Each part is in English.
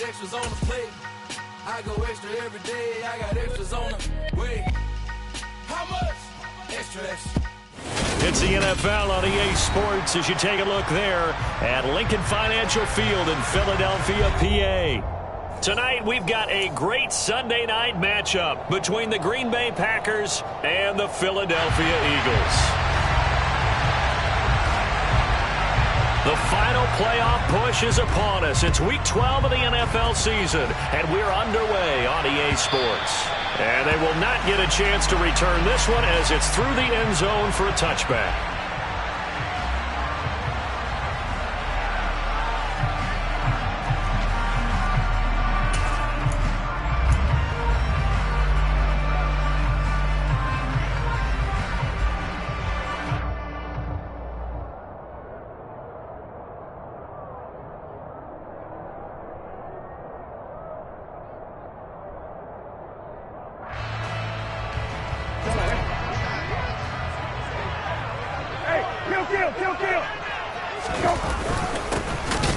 extras on the plate. I go extra every day. I got extras on the way. How much? Extra, extra. It's the NFL on EA Sports as you take a look there at Lincoln Financial Field in Philadelphia, PA. Tonight we've got a great Sunday night matchup between the Green Bay Packers and the Philadelphia Eagles. The final playoff push is upon us. It's Week 12 of the NFL season, and we're underway on EA Sports. And they will not get a chance to return this one as it's through the end zone for a touchback.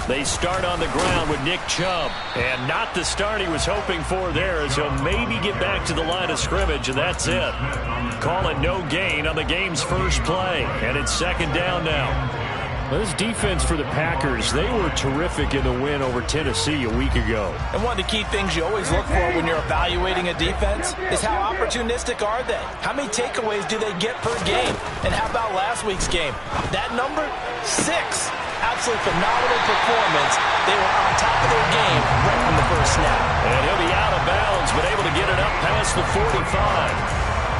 They start on the ground with Nick Chubb, and not the start he was hoping for there, as he'll maybe get back to the line of scrimmage, and that's it. Call it no gain on the game's first play, and it's second down now. Well, this defense for the Packers, they were terrific in the win over Tennessee a week ago. And one of the key things you always look for when you're evaluating a defense is how opportunistic are they? How many takeaways do they get per game? And how about last week's game? That number? 6. Absolutely phenomenal performance. They were on top of their game right from the first snap. And he'll be out of bounds, but able to get it up past the 45.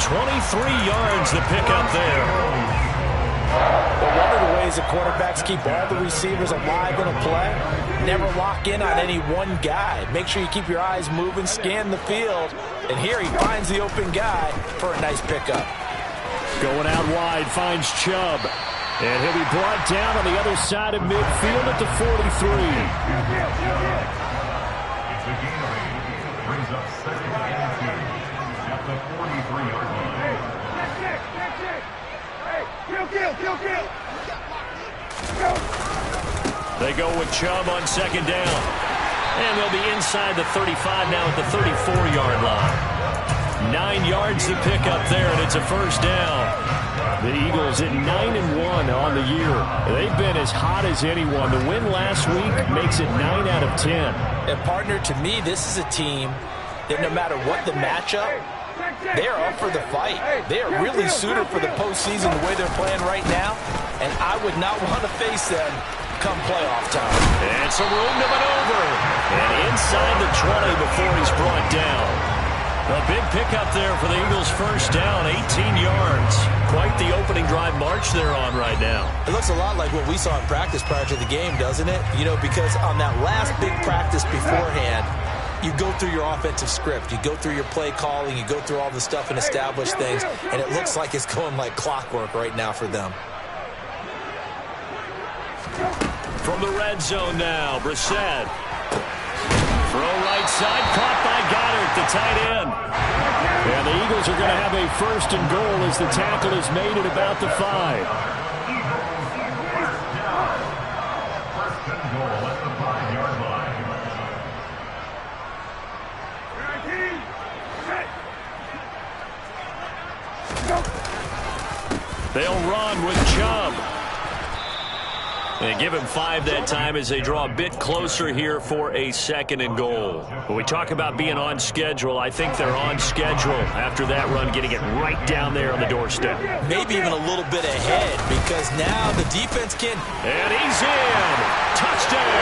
23 yards to pick up there. Well, one of the ways that quarterbacks keep all the receivers alive in a play, never lock in on any one guy. Make sure you keep your eyes moving, scan the field. And here he finds the open guy for a nice pickup. Going out wide, finds Chubb. And he'll be brought down on the other side of midfield at the 43. Brings up second and 2 at the 43-yard line. They go with Chubb on second down. And they'll be inside the 35 now at the 34-yard line. 9 yards to pick up there, and it's a first down. The Eagles at 9-1 on the year. They've been as hot as anyone. The win last week makes it 9 out of 10. And partner, to me, this is a team that no matter what the matchup, they are up for the fight. They are really suited for the postseason the way they're playing right now. And I would not want to face them come playoff time. And some room to maneuver. And inside the 20 before he's brought down. A big pickup there for the Eagles' first down, 18 yards. Quite the opening drive march they're on right now. It looks a lot like what we saw in practice prior to the game, doesn't it? You know, because on that last big practice beforehand, you go through your offensive script. You go through your play calling. You go through all the stuff and establish things. And it looks like it's going like clockwork right now for them. From the red zone now, Brissett. Throw right side, caught by Goddard, the tight end. And the Eagles are going to have a first and goal as the tackle is made at about the 5. First and goal at the 5-yard line. They'll run with Chubb. And give him 5 that time as they draw a bit closer here for a second and goal. When we talk about being on schedule, I think they're on schedule after that run, getting it right down there on the doorstep. Maybe even a little bit ahead because now the defense can... And he's in! Touchdown,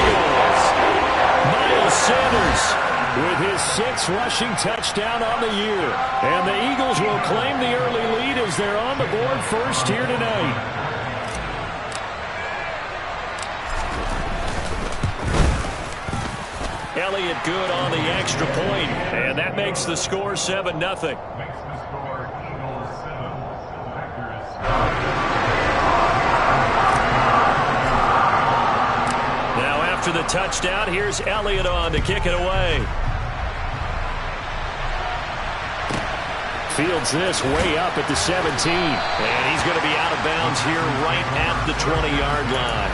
Eagles! Miles Sanders with his 6th rushing touchdown on the year. And the Eagles will claim the early lead as they're on the board first here tonight. Elliott good on the extra point, and that makes the score 7-0. Makes the score Eagles 7, Packers. Now after the touchdown, here's Elliott on to kick it away. Fields this way up at the 17, and he's going to be out of bounds here right at the 20-yard line.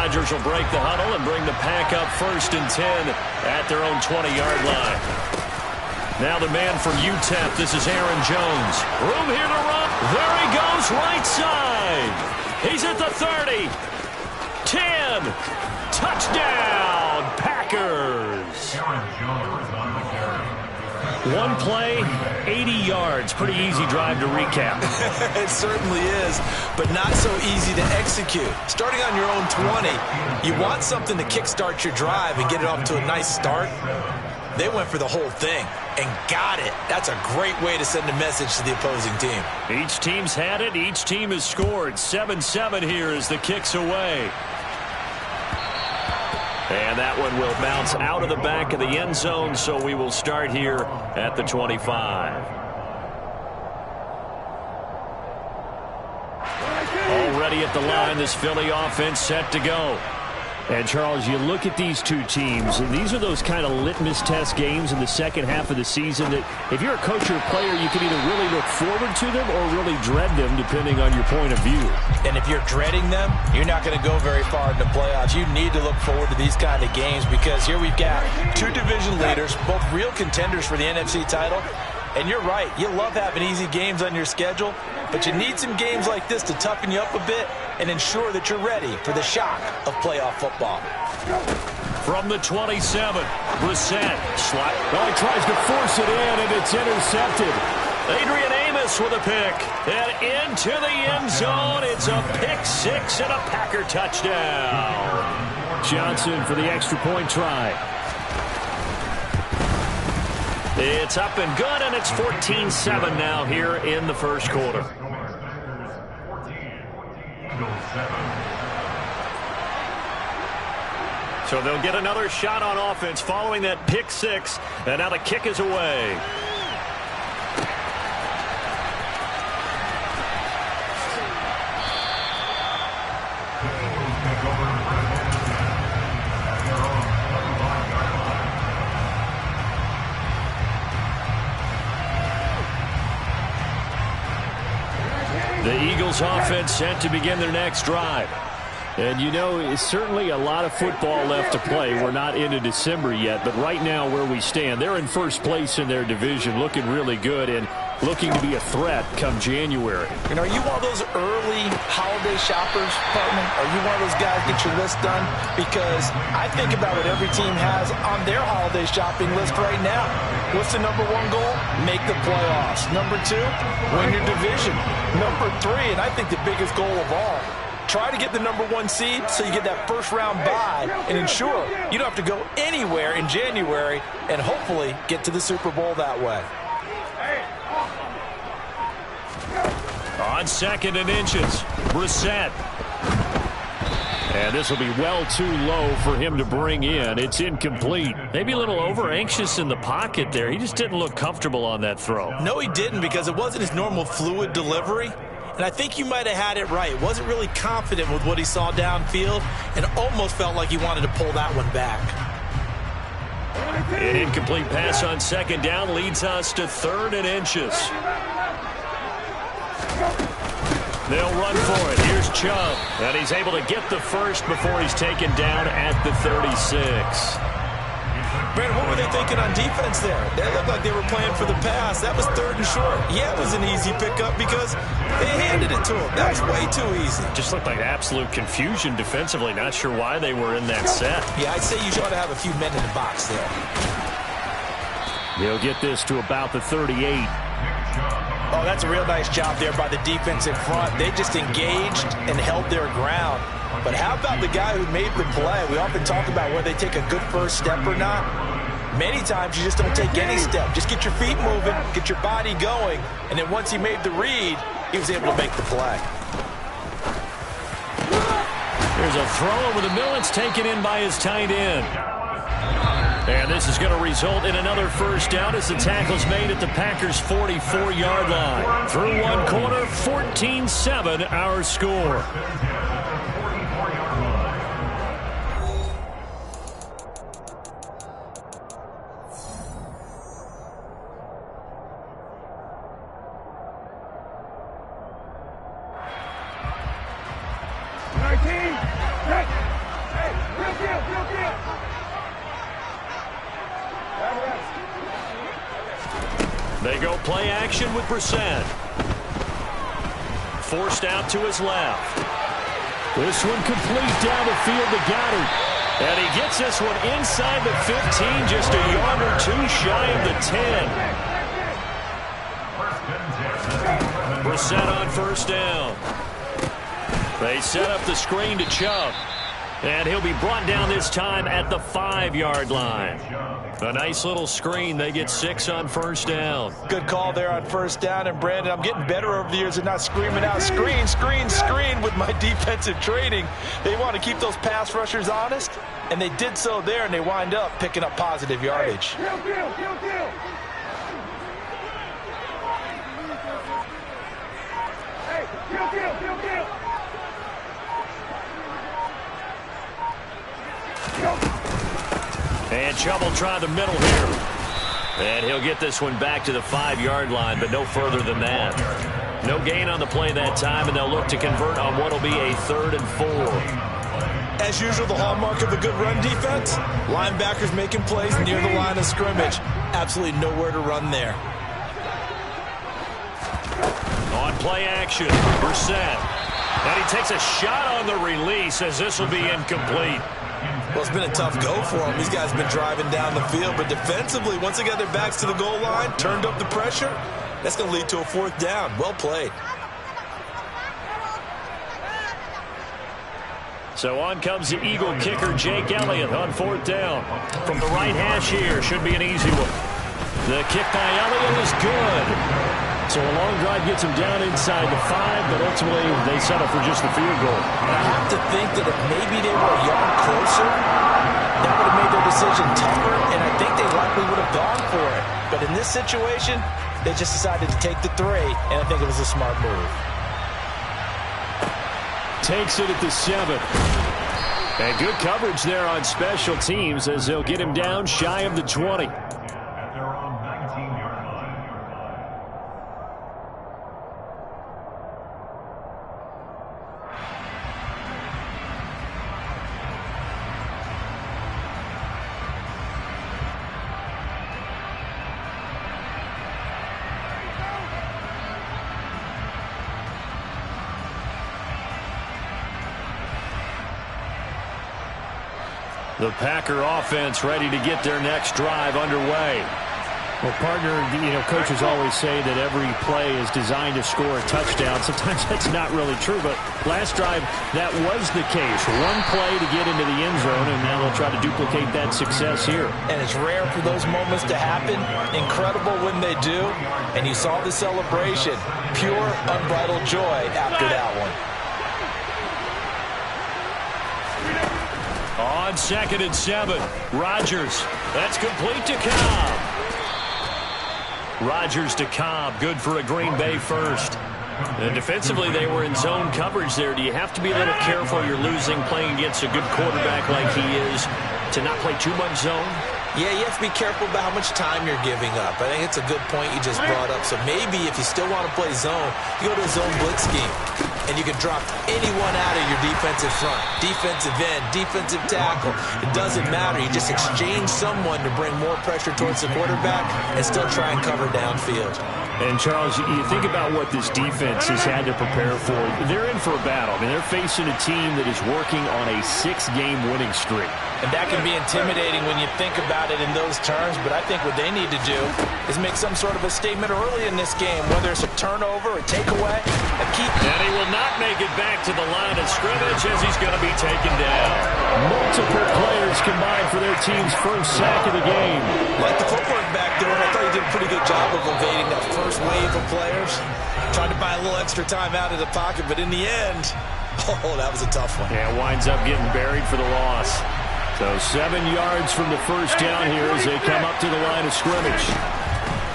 Rodgers will break the huddle and bring the Pack up 1st and 10 at their own 20-yard line. Now the man from UTEP, this is Aaron Jones. Room here to run. There he goes, right side. He's at the 30. 10. Touchdown, Packers. One play, 80 yards. Pretty easy drive to recap. It certainly is, but not so easy to execute. Starting on your own 20, you want something to kickstart your drive and get it off to a nice start. They went for the whole thing and got it. That's a great way to send a message to the opposing team. Each team's had it. Each team has scored. 7-7 here as the kick's away. And that one will bounce out of the back of the end zone, so we will start here at the 25. Already at the line, this Philly offense set to go. And, Charles, you look at these two teams, and these are those kind of litmus test games in the second half of the season that if you're a coach or a player, you can either really look forward to them or really dread them, depending on your point of view. And if you're dreading them, you're not going to go very far in the playoffs. You need to look forward to these kind of games because here we've got two division leaders, both real contenders for the NFC title. And you're right, you love having easy games on your schedule, but you need some games like this to toughen you up a bit and ensure that you're ready for the shock of playoff football. From the 27, Brissett. Slot. Well, he tries to force it in, and it's intercepted. Adrian Amos with a pick. And into the end zone. It's a pick six and a Packer touchdown. Johnson for the extra point try. It's up and good, and it's 14-7 now here in the first quarter. So they'll get another shot on offense following that pick six, and now the kick is away. The Eagles offense set to begin their next drive. And, you know, it's certainly a lot of football left to play. We're not into December yet, but right now where we stand, they're in first place in their division, looking really good and looking to be a threat come January. You know, are you one of those early holiday shoppers, partner? Are you one of those guys get your list done? Because I think about what every team has on their holiday shopping list right now. What's the number one goal? Make the playoffs. Number two, win your division. Number three, and I think the biggest goal of all, try to get the number one seed so you get that first round bye and ensure you don't have to go anywhere in January and hopefully get to the Super Bowl that way. On 2nd and inches, Brissett. And this will be well too low for him to bring in. It's incomplete. Maybe a little over anxious in the pocket there. He just didn't look comfortable on that throw. No, he didn't, because it wasn't his normal fluid delivery. And I think you might have had it right. Wasn't really confident with what he saw downfield and almost felt like he wanted to pull that one back. An incomplete pass on 2nd down leads us to 3rd and inches. They'll run for it. Here's Chubb. And he's able to get the first before he's taken down at the 36. Brandon, what were they thinking on defense there? They looked like they were playing for the pass. That was 3rd and short. Yeah, it was an easy pickup because they handed it to him. That was way too easy. Just looked like absolute confusion defensively. Not sure why they were in that set. Yeah, I'd say you ought to have a few men in the box there. They'll get this to about the 38. Oh, that's a real nice job there by the defense in front. They just engaged and held their ground. But how about the guy who made the play? We often talk about whether they take a good first step or not. Many times you just don't take any step. Just get your feet moving, get your body going, and then once he made the read, he was able to make the play. There's a throw over the middle. It's taken in by his tight end. And this is going to result in another first down as the tackle's made at the Packers' 44-yard line. Through one quarter, 14-7 our score. They go play action with Brissett. Forced out to his left. This one complete down the field to Goddard. And he gets this one inside the 15, just a yard or two shy of the 10. Brissett on first down. They set up the screen to Chubb. And he'll be brought down this time at the 5-yard line. A nice little screen. They get 6 on first down. Good call there on first down. And, Brandon, I'm getting better over the years at not screaming out, screen, screen, screen with my defensive training. They want to keep those pass rushers honest, and they did so there, and they wind up picking up positive yardage. And Chubb will try the middle here. And he'll get this one back to the 5-yard line, but no further than that. No gain on the play that time, and they'll look to convert on what will be a 3rd and 4. As usual, the hallmark of a good run defense, linebackers making plays near the line of scrimmage. Absolutely nowhere to run there. On play action, Brissett. And he takes a shot on the release as this will be incomplete. Well, it's been a tough go for them. These guys have been driving down the field, but defensively, once they got their backs to the goal line, turned up the pressure, that's going to lead to a 4th down. Well played. So on comes the Eagle kicker, Jake Elliott, on 4th down. From the right hash here, should be an easy one. The kick by Elliott is good. So a long drive gets him down inside the 5, but ultimately they settle for just the field goal. And I have to think that if maybe they were a yard closer, that would have made their decision tougher, and I think they likely would have gone for it. But in this situation, they just decided to take the 3, and I think it was a smart move. Takes it at the 7. And good coverage there on special teams as they'll get him down shy of the 20. The Packer offense ready to get their next drive underway. Well, partner, coaches always say that every play is designed to score a touchdown. Sometimes that's not really true, but last drive, that was the case. One play to get into the end zone, and now they'll try to duplicate that success here. And it's rare for those moments to happen. Incredible when they do. And you saw the celebration. Pure, unbridled joy after that one. On 2nd and 7, Rodgers. That's complete to Cobb. Rodgers to Cobb, good for a Green Bay first. And defensively, they were in zone coverage there. Do you have to be a little careful? You're losing playing against a good quarterback like he is to not play too much zone? Yeah, you have to be careful about how much time you're giving up. I think it's a good point you just brought up. So maybe if you still want to play zone, you go to a zone blitz scheme. And you can drop anyone out of your defensive front. Defensive end, defensive tackle. It doesn't matter. You just exchange someone to bring more pressure towards the quarterback and still try and cover downfield. And, Charles, you think about what this defense has had to prepare for. They're in for a battle. I mean, they're facing a team that is working on a 6-game winning streak. And that can be intimidating when you think about it in those terms, but I think what they need to do is make some sort of a statement early in this game, whether it's a turnover, a takeaway, a keep. And he will not make it back to the line of scrimmage as he's going to be taken down. Multiple players combined for their team's first sack of the game. Like the footwork back there, I thought he did a pretty good job of evading that first wave of players. Trying to buy a little extra time out of the pocket, but in the end, that was a tough one. Yeah, winds up getting buried for the loss. So 7 yards from the first down here as they come up to the line of scrimmage.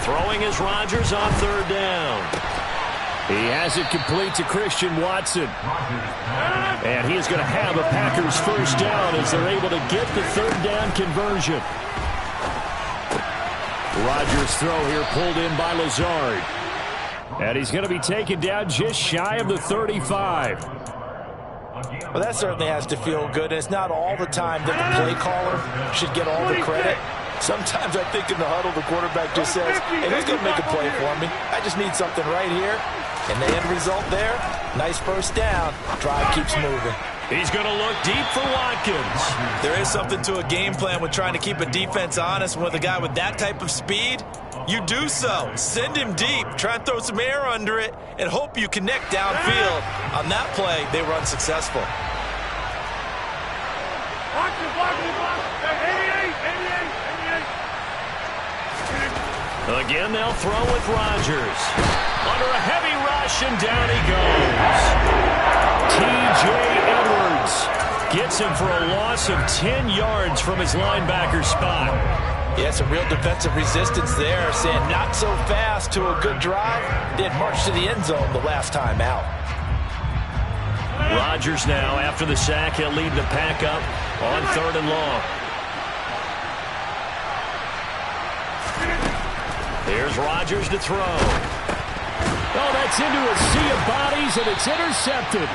Throwing is Rodgers on 3rd down. He has it complete to Christian Watson. And he is going to have a Packers first down as they're able to get the 3rd down conversion. Rodgers' throw here pulled in by Lazard. And he's going to be taken down just shy of the 35. Well, that certainly has to feel good, and it's not all the time that the play caller should get all the credit. Sometimes I think in the huddle, the quarterback just says, hey, who's going to make a play for me? I just need something right here. And the end result there, nice first down. Drive keeps moving. He's going to look deep for Watkins. There is something to a game plan with trying to keep a defense honest. With a guy with that type of speed, you do so. Send him deep. Try and throw some air under it and hope you connect downfield. On that play, they were unsuccessful. Again, they'll throw with Rodgers. Under a heavy rush, and down he goes. T.J. Edwards gets him for a loss of 10 yards from his linebacker spot. Yeah, some real defensive resistance there, saying not so fast to a good drive. They had marched to the end zone the last time out. Rodgers now, after the sack, he'll lead the pack up on 3rd and long. Here's Rodgers to throw. Oh, that's into a sea of bodies, and it's intercepted.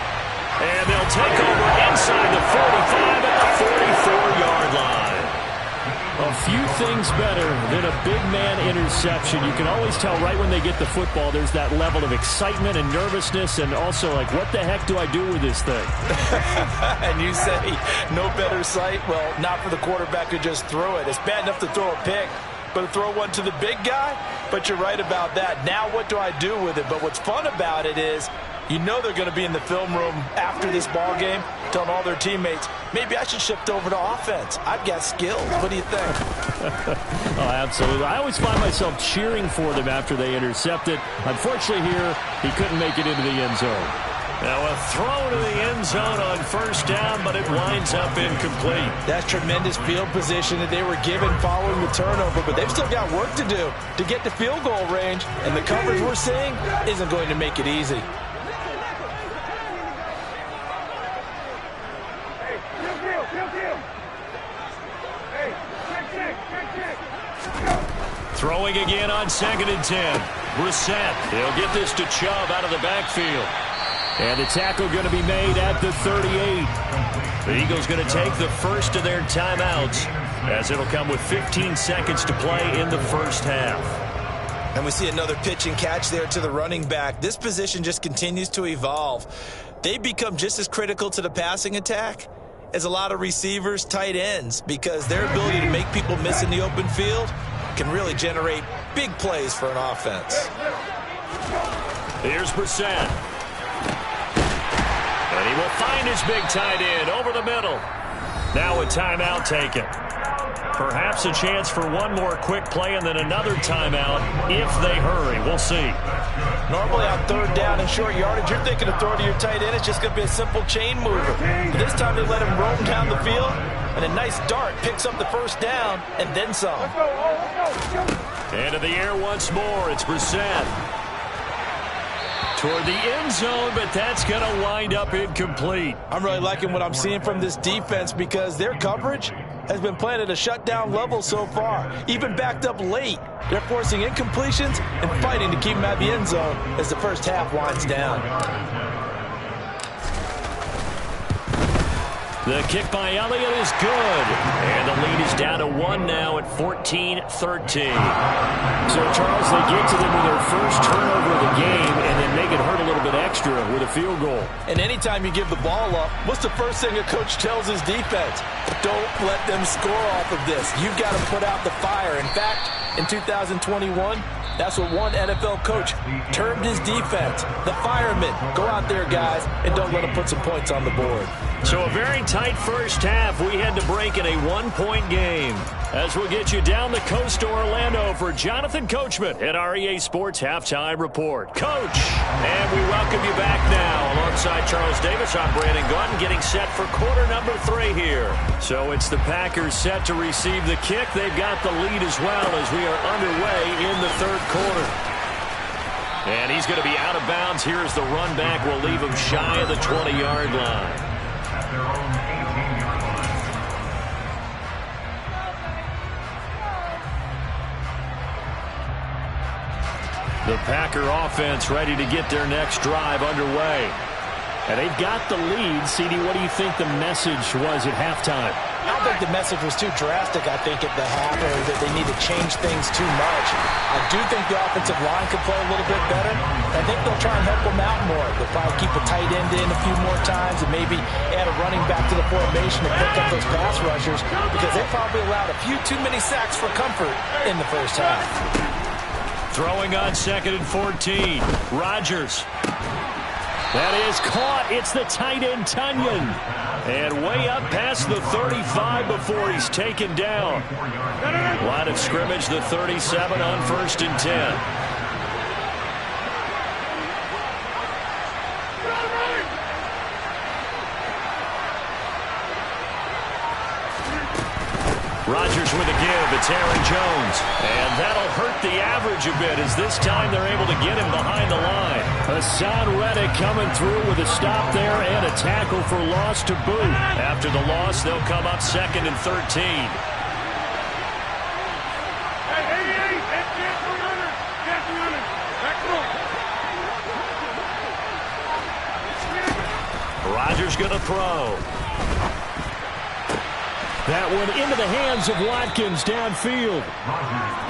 And they'll take over inside the 45 at the 44-yard line. A few things better than a big man interception. You can always tell right when they get the football, there's that level of excitement and nervousness, and also like, what the heck do I do with this thing? And you say, no better sight? Well, not for the quarterback to just throw it. It's bad enough to throw a pick, but to throw one to the big guy? But you're right about that. Now what do I do with it? But what's fun about it is, you know they're going to be in the film room after this ball game, telling all their teammates, maybe I should shift over to offense. I've got skills. What do you think? Oh, absolutely. I always find myself cheering for them after they intercept it. Unfortunately here, he couldn't make it into the end zone. Now a throw to the end zone on 1st down, but it winds up incomplete. That's tremendous field position that they were given following the turnover, but they've still got work to do to get to field goal range, and the coverage we're seeing isn't going to make it easy. Throwing again on 2nd and 10. Brissett, he'll get this to Chubb out of the backfield. And the tackle going to be made at the 38. The Eagles going to take the first of their timeouts, as it'll come with 15 seconds to play in the first half. And we see another pitch and catch there to the running back. This position just continues to evolve. They become just as critical to the passing attack as a lot of receivers, tight ends, because their ability to make people miss in the open field can really generate big plays for an offense. Here's Brissett. And he will find his big tight end over the middle. Now a timeout taken. Perhaps a chance for one more quick play and then another timeout if they hurry. We'll see. Normally on 3rd down and short yardage, you're thinking of throwing to your tight end. It's just going to be a simple chain mover. But this time they let him roam down the field, and a nice dart picks up the 1st down and then some. Into the air once more. It's Brissett. Toward the end zone, but that's going to wind up incomplete. I'm really liking what I'm seeing from this defense because their coverage has been playing at a shutdown level so far. Even backed up late, they're forcing incompletions and fighting to keep them at the end zone as the first half winds down. The kick by Elliott is good. And the lead is down to 1 now at 14-13. So, Charles, they get to them with their first turnover of the game and then make it hurt a little bit extra with a field goal. And anytime you give the ball up, what's the first thing a coach tells his defense? Don't let them score off of this. You've got to put out the fire. In fact, in 2021, that's what one NFL coach termed his defense. The firemen. Go out there, guys, and don't let them put some points on the board. So a very tight first half. We had to break in a 1-point game. As we'll get you down the coast to Orlando for Jonathan Coachman at our EA Sports Halftime Report. Coach, and we welcome you back now. Alongside Charles Davis, I'm Brandon Gaudin getting set for quarter number 3 here. So it's the Packers set to receive the kick. They've got the lead as well as we are underway in the 3rd quarter. And he's going to be out of bounds. Here is the run back. We'll leave him shy of the 20-yard line. Their own 18-yard line. The Packer offense ready to get their next drive underway. And they've got the lead. CD, what do you think the message was at halftime? I don't think the message was too drastic, I think, at the half, or that they need to change things too much. I do think the offensive line could play a little bit better. I think they'll try and help them out more. They'll probably keep a tight end in a few more times and maybe add a running back to the formation to pick up those pass rushers, because they probably allowed a few too many sacks for comfort in the first half. Throwing on 2nd and 14. Rodgers. That is caught. It's the tight end, Tunyon. And way up past the 35 before he's taken down. Line of scrimmage, the 37 on 1st and 10. Rodgers with a give. It's Aaron Jones. And that'll hurt the average a bit, as this time they're able to get him behind the line. Hassan Reddick coming through with a stop there and a tackle for loss to boot. After the loss, they'll come up 2nd and 13. Rodgers going to throw. That one into the hands of Watkins downfield.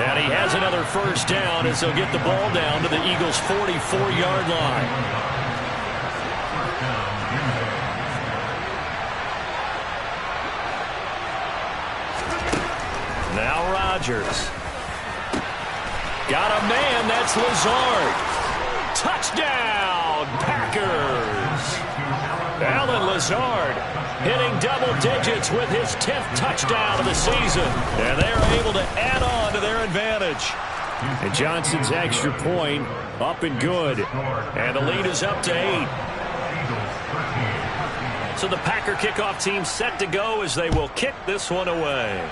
And he has another first down as they'll get the ball down to the Eagles' 44-yard line. Now Rodgers. Got a man, that's Lazard. Touchdown, Packers. Allen Lazard hitting double digits with his 10th touchdown of the season. And they're able to add on to their advantage. And Johnson's extra point up and good. And the lead is up to 8. So the Packer kickoff team set to go as they will kick this one away.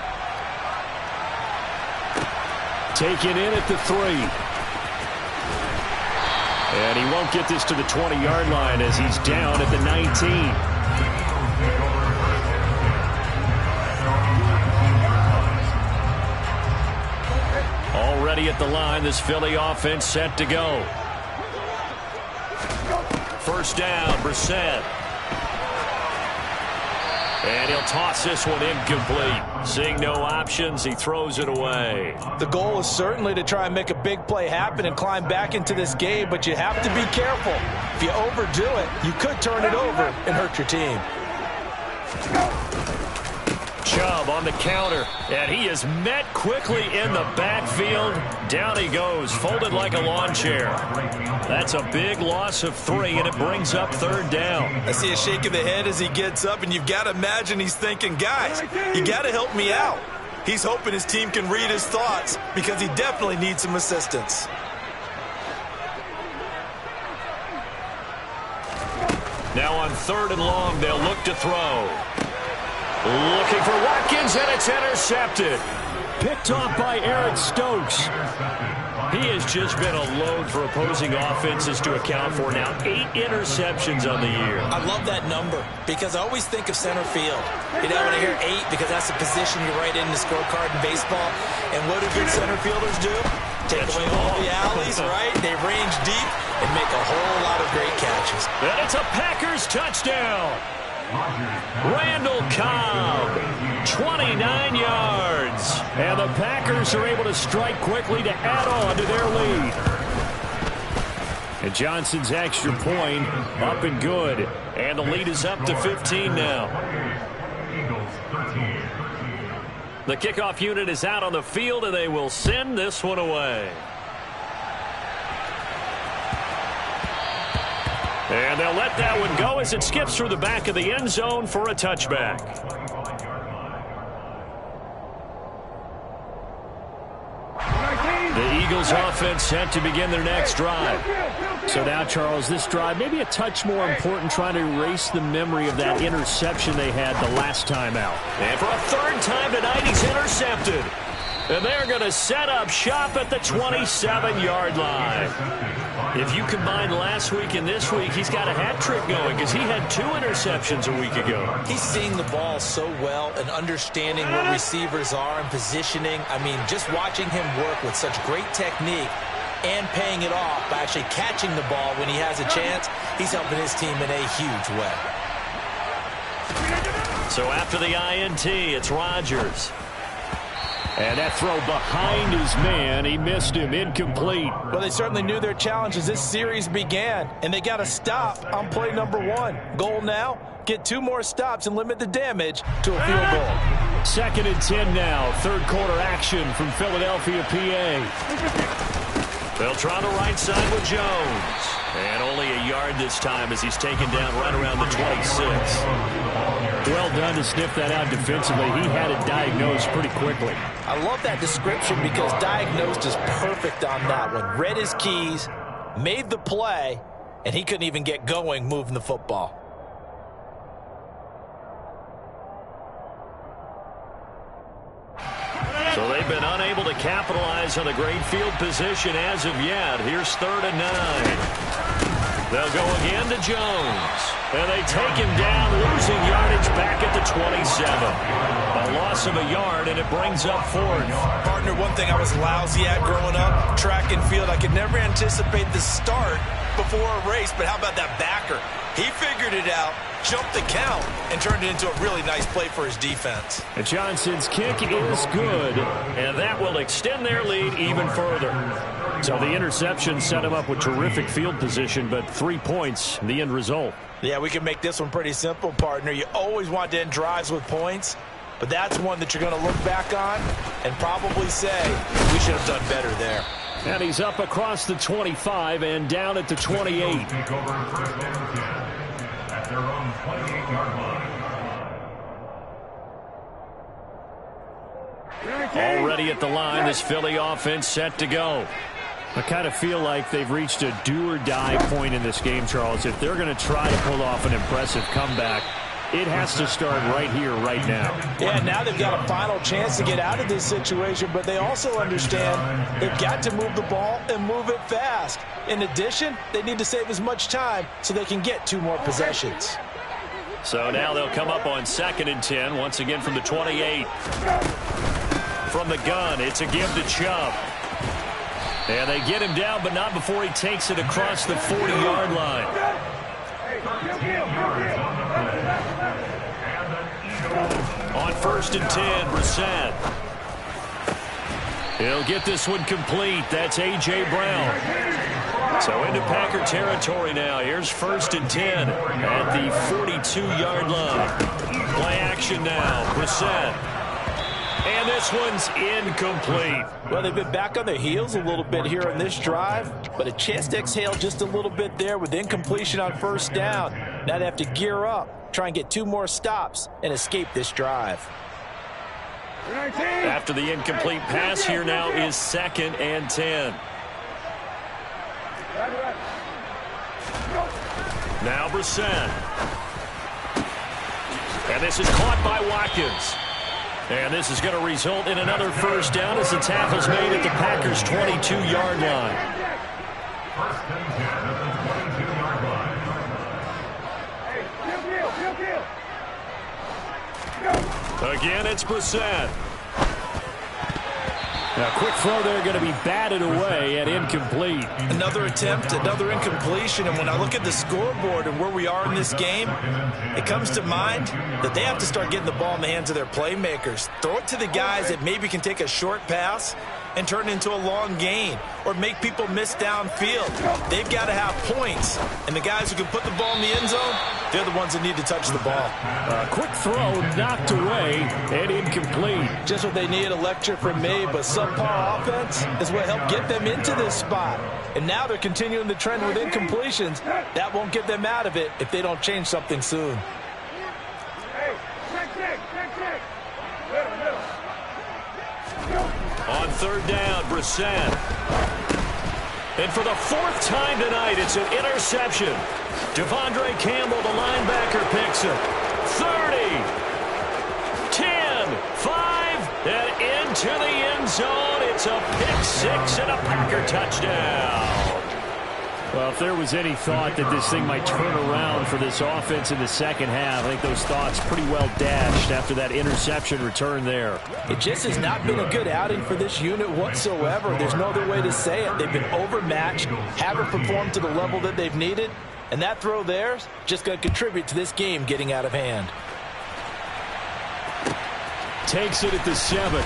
Taken in at the 3. And he won't get this to the 20-yard line as he's down at the 19. Already at the line, this Philly offense set to go. First down, Brissett. And he'll toss this one incomplete. Seeing no options, he throws it away. The goal is certainly to try and make a big play happen and climb back into this game, but you have to be careful. If you overdo it, you could turn it over and hurt your team. Chubb on the counter, and he is met quickly in the backfield. Down he goes, folded like a lawn chair. That's a big loss of 3, and it brings up 3rd down. I see a shake of the head as he gets up, and you've got to imagine he's thinking, guys, you got to help me out. He's hoping his team can read his thoughts because he definitely needs some assistance. Now on 3rd and long, they'll look to throw. Looking for Watkins, and it's intercepted. Picked off by Eric Stokes. He has just been a load for opposing offenses to account for. Now 8 interceptions on the year. I love that number because I always think of center field. You know, when I hear 8, because that's the position you write in the scorecard in baseball. And what do good center fielders do? Take away all the alleys, right? They range deep and make a whole lot of great catches. And it's a Packers touchdown. Randall Cobb, 29 yards. And the Packers are able to strike quickly to add on to their lead. And Johnson's extra point up and good. And the lead is up to 15 now. The kickoff unit is out on the field, and they will send this one away. And they'll let that one go as it skips through the back of the end zone for a touchback. The Eagles offense set to begin their next drive. So now, Charles, this drive maybe a touch more important, trying to erase the memory of that interception they had the last time out. And for a 3rd time tonight, he's intercepted. And they're going to set up shop at the 27-yard line. If you combine last week and this week, he's got a hat trick going because he had 2 interceptions a week ago. He's seeing the ball so well and understanding where receivers are and positioning. I mean, just watching him work with such great technique, and paying it off by actually catching the ball when he has a chance. He's helping his team in a huge way. So after the INT, it's Rodgers. And that throw behind his man, he missed him, incomplete. Well, they certainly knew their challenge as this series began, and they got to stop on play number 1. Goal now, get 2 more stops and limit the damage to a field goal. 2nd and 10 now, third quarter action from Philadelphia, PA. They'll try the right side with Jones. And only a yard this time as he's taken down right around the 26. Well done to sniff that out defensively. He had it diagnosed pretty quickly. I love that description because diagnosed is perfect on that one. Read his keys, made the play, and he couldn't even get going moving the football. So they've been unable to capitalize on the great field position as of yet. Here's 3rd and 9. They'll go again to Jones. And they take him down, losing yardage back at the 27. A loss of a yard, and it brings up 4th. Partner, one thing I was lousy at growing up, track and field. I could never anticipate the start before a race, but how about that backer? He figured it out, jumped the count, and turned it into a really nice play for his defense. And Johnson's kick is good. And that will extend their lead even further. So the interception set him up with terrific field position, but 3 points, the end result. Yeah, we can make this one pretty simple, partner. You always want to end drives with points, but that's one that you're going to look back on and probably say, we should have done better there. And he's up across the 25 and down at the 28. Take over 1st and 10 at their own 28-yard line. Already at the line, this Philly offense set to go. I kind of feel like they've reached a do-or-die point in this game, Charles. If they're going to try to pull off an impressive comeback, it has to start right here, right now. Yeah, now they've got a final chance to get out of this situation, but they also understand they've got to move the ball and move it fast. In addition, they need to save as much time so they can get 2 more possessions. So now they'll come up on 2nd and 10, once again from the 28. From the gun, it's a give to Chubb. And they get him down, but not before he takes it across the 40-yard line. On 1st and 10, Brissett. He'll get this one complete. That's A.J. Brown. So into Packer territory now. Here's 1st and 10 at the 42-yard line. Play action now. Brissett. And this one's incomplete. Well, they've been back on their heels a little bit here on this drive, but a chance to exhale just a little bit there with incompletion on 1st down. Now they have to gear up, try and get 2 more stops, and escape this drive. After the incomplete pass, here now is 2nd and 10. Now Brissett. And this is caught by Watkins. And this is going to result in another 1st down as the tackle's made at the Packers' 22-yard line. 1st and 10 at the 22-yard line. Again, it's Brissett. Now, quick throw there, going to be batted away and incomplete. Another attempt, another incompletion, and when I look at the scoreboard and where we are in this game, it comes to mind that they have to start getting the ball in the hands of their playmakers. Throw it to the guys that maybe can take a short pass and turn it into a long gain or make people miss downfield. They've got to have points, and the guys who can put the ball in the end zone, they're the ones that need to touch the ball. Quick throw knocked away and incomplete. Just what they need, a lecture from me, but subpar offense is what helped get them into this spot. And now they're continuing the trend with incompletions. That won't get them out of it if they don't change something soon. On 3rd down, Brissett. And for the 4th time tonight, it's an interception. Devondre Campbell, the linebacker, picks it. 30, 10, 5, and into the end zone. It's a pick 6 and a Packer touchdown. Well, if there was any thought that this thing might turn around for this offense in the second half, I think those thoughts pretty well dashed after that interception return there. It just has not been a good outing for this unit whatsoever. There's no other way to say it. They've been overmatched, haven't performed to the level that they've needed, and that throw there is just going to contribute to this game getting out of hand. Takes it at the 7.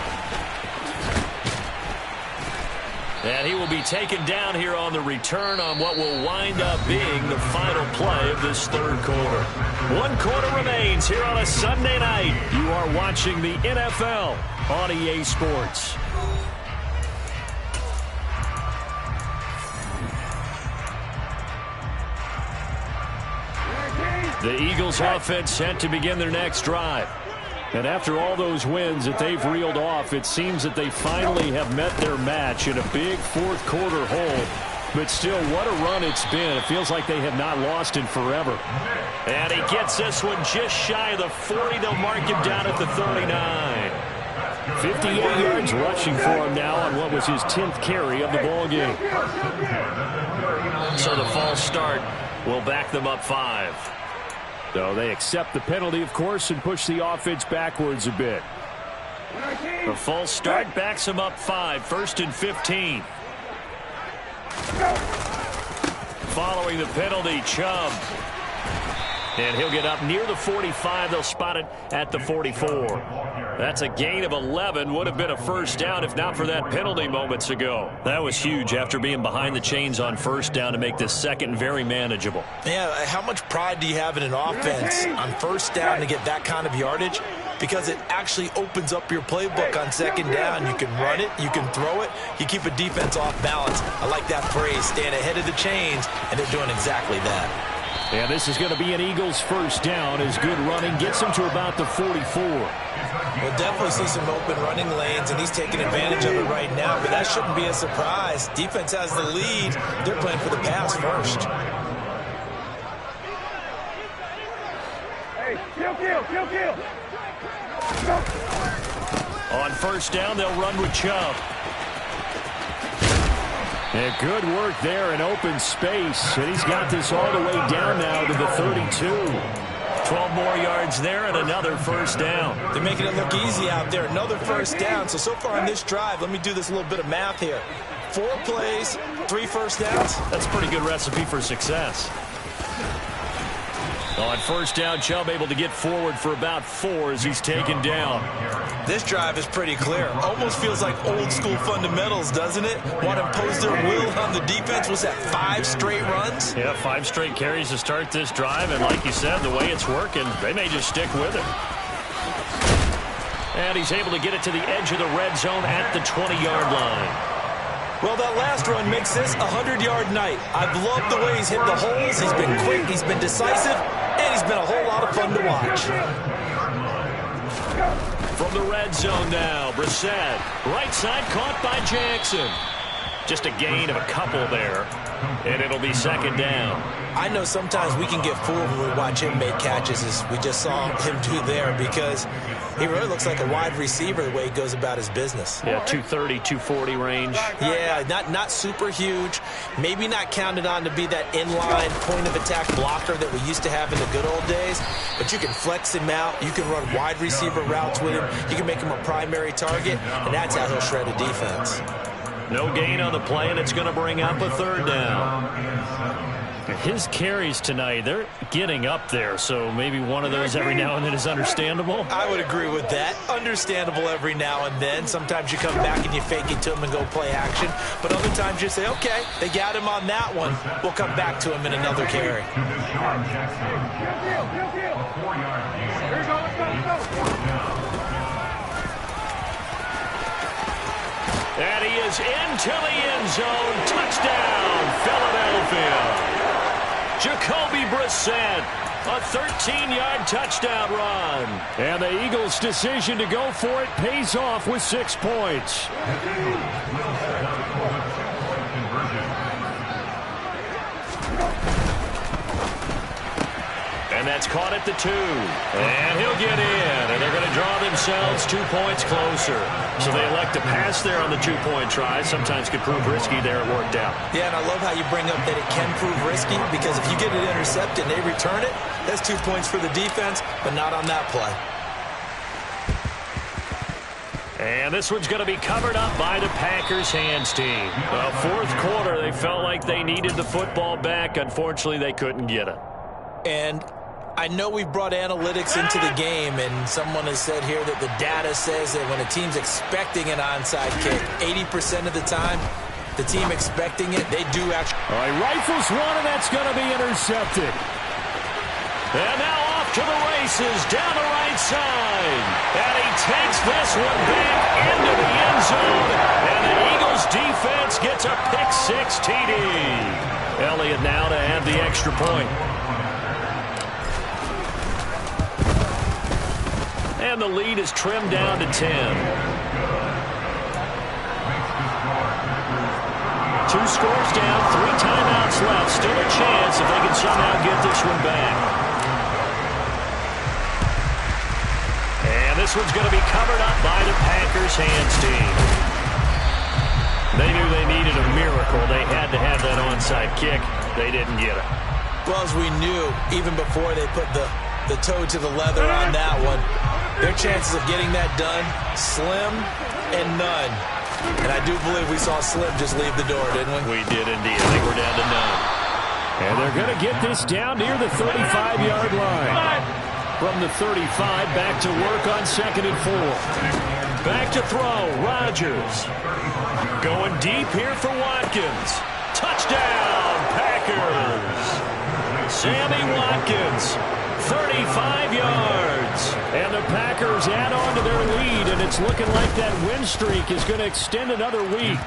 And he will be taken down here on the return on what will wind up being the final play of this third quarter. 1 quarter remains here on a Sunday night. You are watching the NFL on EA Sports. The Eagles offense set to begin their next drive. And after all those wins that they've reeled off, it seems that they finally have met their match in a big fourth quarter hole. But still, what a run it's been. It feels like they have not lost in forever. And he gets this one just shy of the 40. They'll mark him down at the 39. 58 yards rushing for him now on what was his 10th carry of the ball game. So the false start will back them up 5. So they accept the penalty, of course, and push the offense backwards a bit. The false start backs them up 5. 1st and 15. Following the penalty, Chubb. And he'll get up near the 45. They'll spot it at the 44. That's a gain of 11. Would have been a first down if not for that penalty moments ago. That was huge after being behind the chains on first down to make this second very manageable. Yeah, how much pride do you have in an offense on first down to get that kind of yardage? Because it actually opens up your playbook on second down. You can run it, you can throw it, you keep a defense off balance. I like that phrase, staying ahead of the chains, and they're doing exactly that. And this is going to be an Eagles first down as good running gets him to about the 44. We'll definitely see some open running lanes, and he's taking advantage of it right now, but that shouldn't be a surprise. Defense has the lead. They're playing for the pass first. Hey, kill. On first down, they'll run with Chubb. And good work there in open space. And he's got this all the way down now to the 32. 12 more yards there and another first down. They're making it look easy out there. Another first down. So far on this drive, let me do this little bit of math here. 4 plays, 3 first downs. That's a pretty good recipe for success. On first down, Chubb able to get forward for about 4 as he's taken down. This drive is pretty clear. Almost feels like old school fundamentals, doesn't it? Want to impose their will on the defense. Was that 5 straight runs? Yeah, 5 straight carries to start this drive. And like you said, the way it's working, they may just stick with it. And he's able to get it to the edge of the red zone at the 20-yard line. Well, that last run makes this a 100-yard night. I've loved the way he's hit the holes. He's been quick, he's been decisive, and he's been a whole lot of fun to watch. From the red zone now, Brissett. Right side caught by Jackson. Just a gain of a couple there, and it'll be second down. I know sometimes we can get fooled when we watch him make catches, as we just saw him do there, because he really looks like a wide receiver the way he goes about his business. Yeah, 230, 240 range. Yeah, not super huge. Maybe not counted on to be that inline point-of-attack blocker that we used to have in the good old days, but you can flex him out. You can run wide receiver routes with him. You can make him a primary target, and that's how he'll shred a defense. No gain on the play, and it's going to bring up a third down. His carries tonight, they're getting up there, so maybe one of those every now and then is understandable. I would agree with that. Understandable every now and then. Sometimes you come back and you fake it to him and go play action. But other times you say, okay, they got him on that one. We'll come back to him in another carry. And he is into the end zone. Touchdown, Philadelphia. Jacoby Brissett, a 13-yard touchdown run. And the Eagles' decision to go for it pays off with 6 points. And And that's caught at the 2. And he'll get in. And they're going to draw themselves 2 points closer. So they elect to pass there on the 2-point try. Sometimes could prove risky there. It worked out. Yeah, and I love how you bring up that it can prove risky, because if you get it intercepted and they return it, that's 2 points for the defense, but not on that play. And this one's going to be covered up by the Packers hands team. Fourth quarter, they felt like they needed the football back. Unfortunately, they couldn't get it. And I know we've brought analytics into the game, and someone has said here that the data says that when a team's expecting an onside kick, 80% of the time, the team expecting it, they do actually. All right, rifles one, and that's going to be intercepted. And now off to the races down the right side. And he takes this one back into the end zone. And the Eagles defense gets a pick-6 TD. Elliott now to add the extra point. And the lead is trimmed down to 10. 2 scores down, 3 timeouts left. Still a chance if they can somehow get this one back. And this one's going to be covered up by the Packers hands team. They knew they needed a miracle. They had to have that onside kick. They didn't get it. Well, as we knew, even before they put the toe to the leather on that one, their chances of getting that done, slim and none. And I do believe we saw Slim just leave the door, didn't we? We did indeed. I think we're down to none. And they're going to get this down near the 35-yard line. From the 35, back to work on 2nd and 4. Back to throw, Rodgers. Going deep here for Watkins. Touchdown, Packers. Sammy Watkins, 35 yards. And the Packers add on to their lead, and it's looking like that win streak is going to extend another week.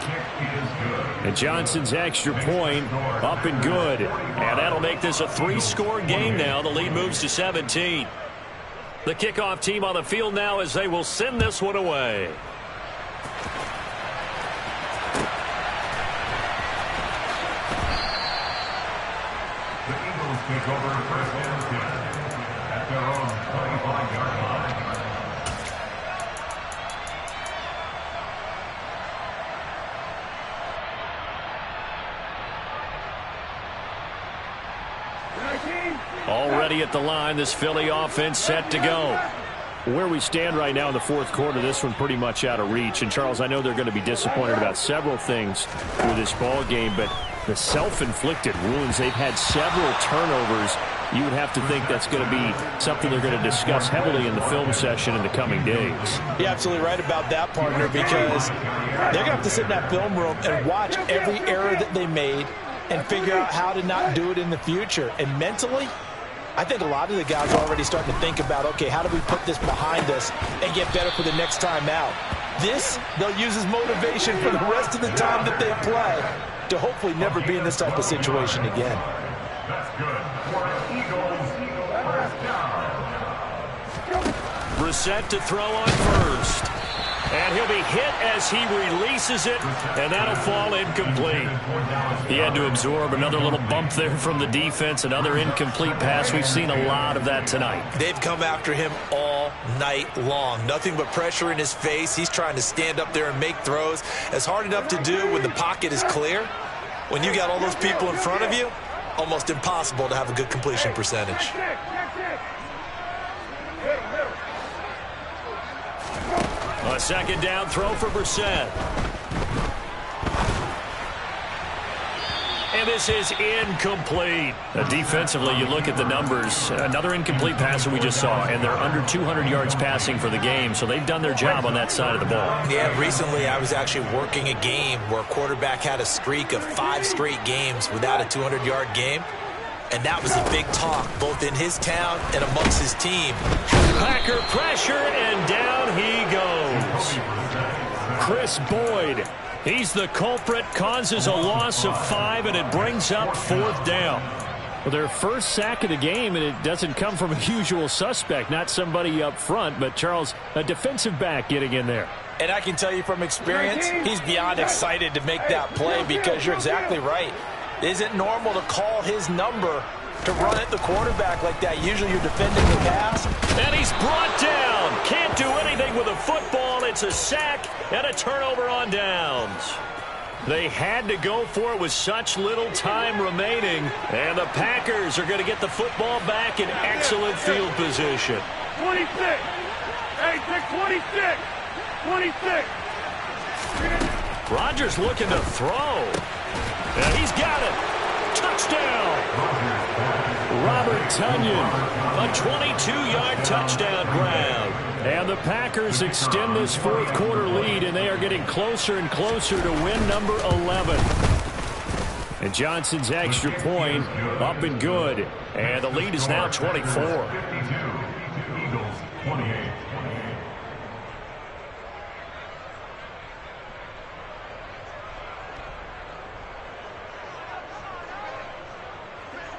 And Johnson's extra point up and good. And that'll make this a 3-score game now. The lead moves to 17. The kickoff team on the field now as they will send this one away. The Eagles take over first and 10 at their own 25-yard line. Already at the line, this Philly offense set to go. Where we stand right now in the fourth quarter, this one pretty much out of reach. And, Charles, I know they're going to be disappointed about several things with this ball game, but the self-inflicted wounds, they've had several turnovers. You would have to think that's going to be something they're going to discuss heavily in the film session in the coming days. You're absolutely right about that, partner, because they're going to have to sit in that film room and watch every error that they made and figure out how to not do it in the future. And mentally, I think a lot of the guys are already starting to think about, okay, how do we put this behind us and get better for the next time out? This, they'll use as motivation for the rest of the time that they play to hopefully never be in this type of situation again. That's good. For Eagles, first down. Brissett to throw on first. And he'll be hit as he releases it, and that'll fall incomplete. He had to absorb another little bump there from the defense, another incomplete pass. We've seen a lot of that tonight. They've come after him all night long. Nothing but pressure in his face. He's trying to stand up there and make throws. It's hard enough to do when the pocket is clear. When you got all those people in front of you, almost impossible to have a good completion percentage. A second down throw for Brissett. And this is incomplete. Defensively, you look at the numbers. Another incomplete pass that we just saw, and they're under 200 yards passing for the game, so they've done their job on that side of the ball. Yeah, recently I was actually working a game where a quarterback had a streak of 5 straight games without a 200-yard game. And that was a big talk, both in his town and amongst his team. Packer pressure, and down he goes. Chris Boyd, he's the culprit, causes a loss of 5, and it brings up 4th down. Well, their first sack of the game, and it doesn't come from a usual suspect, not somebody up front, but, Charles, a defensive back getting in there. And I can tell you from experience, he's beyond excited to make that play because you're exactly right. It isn't normal to call his number to run at the quarterback like that. Usually you're defending the pass. And he's brought down. Can't do anything with a football. It's a sack and a turnover on downs. They had to go for it with such little time remaining. And the Packers are going to get the football back in excellent field position. 26. Hey, take 26. 26. Rodgers looking to throw. And he's got it. Touchdown. Robert Tonyan, a 22-yard touchdown grab. And the Packers extend this fourth quarter lead, and they are getting closer and closer to win number 11. And Johnson's extra point up and good. And the lead is now 24. 52. Eagles 28.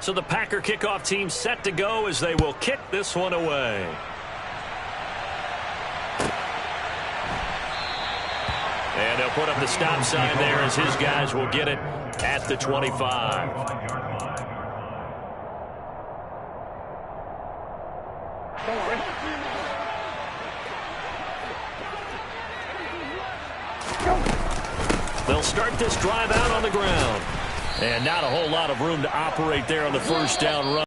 So the Packer kickoff team set to go as they will kick this one away. And they'll put up the stop sign there as his guys will get it at the 25. They'll start this drive out on the ground. And not a whole lot of room to operate there on the first down run.